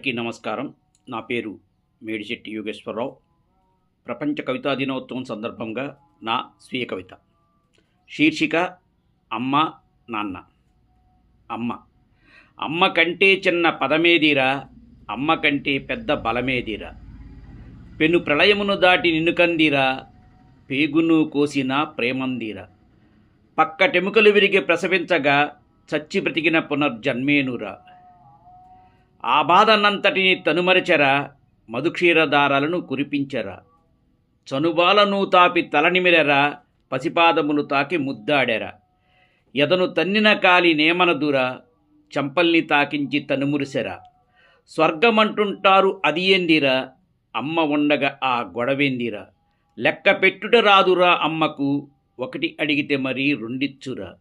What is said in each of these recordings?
అందరికీ నమస్కారం. నా పేరు మేడిశెట్టి యోగేశ్వరరావు. ప్రపంచ కవితా దినోత్సవం సందర్భంగా నా స్వీయ కవిత. శీర్షిక అమ్మ నాన్న. అమ్మ అమ్మ కంటే చిన్న పదమేదిరా, అమ్మ కంటే పెద్ద బలమేదిరా. పెను ప్రళయమును దాటి నిన్నుకందిరా, పేగును కోసిన ప్రేమందిరా. పక్కటెముకలు విరిగి ప్రసవించగా చచ్చి బ్రతికిన పునర్జన్మేనురా. ఆ బాధనంతటిని తనుమరిచెరా, మధుక్షీరధారలను కురిపించరా. చనుబాలను తాపి తలనిమిరెరా, పసిపాదములు తాకి ముద్దాడెరా. ఎదను తన్నిన కాలి నేమనదురా, చంపల్ని తాకించి తనుమురిసెరా. స్వర్గమంటుంటారు అది ఏందిరా, అమ్మ ఉండగా ఆ గొడవేందిరా. లెక్క పెట్టుట రాదురా అమ్మకు, ఒకటి అడిగితే మరీ రెండిచ్చురా.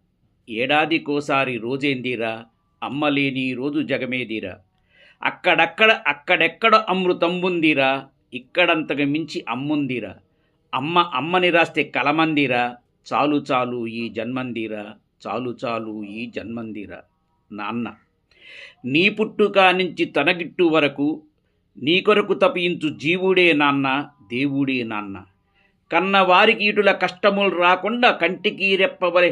ఏడాదికోసారి రోజేందిరా, అమ్మ లేని రోజు జగమేదిరా. అక్కడెక్కడ అమృతంబుందిరా, ఇక్కడంతగా మించి అమ్ముందిరా. అమ్మని రాస్తే కలమందిరా, చాలు చాలు ఈ జన్మందిరా, చాలు చాలు ఈ జన్మందిరా. నాన్న నీ పుట్టుక నుంచి తనగిట్టు వరకు నీ కొరకు తపించు జీవుడే నాన్న, దేవుడే నాన్న. కన్నవారికి ఇటుల కష్టములు రాకుండా కంటికి రెప్పవలే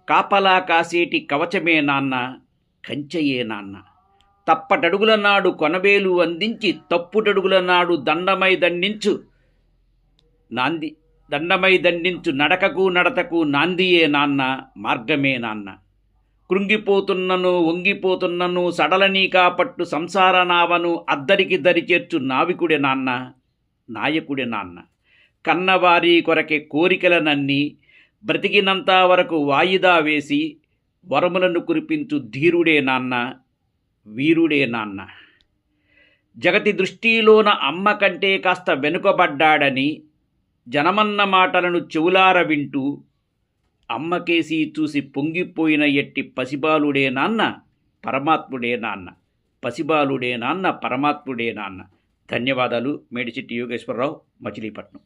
కాపలా కాసేటి కవచమే నాన్న, కంచెయే నాన్న. తప్పటడుగుల నాడు కొనబేలు అందించి తప్పుటడుగుల నాడు దండమై దండించు నడకకు నడతకు నాందియే నాన్న, మార్గమే నాన్న. కృంగిపోతున్నను వంగిపోతున్నను సడలని కాపట్టు సంసార నావను అద్దరికి దరిచేర్చు నావికుడే నాన్న, నాయకుడే నాన్న. కన్నవారి కొరకే కోరికలనన్నీ బ్రతికినంత వరకు వాయిదా వేసి వరములను కురిపించు ధీరుడే నాన్న, వీరుడే నాన్న. జగతి దృష్టిలోన అమ్మ కంటే కాస్త వెనుకబడ్డాడని జనమన్న మాటలను చెవులార వింటూ అమ్మకేసి చూసి పొంగిపోయిన ఎట్టి పసిబాలుడే నాన్న, పరమాత్ముడే నాన్న. పసిబాలుడే నాన్న, పరమాత్ముడే నాన్న. ధన్యవాదాలు. మేడిశెట్టి యోగేశ్వరరావు, మచిలీపట్నం.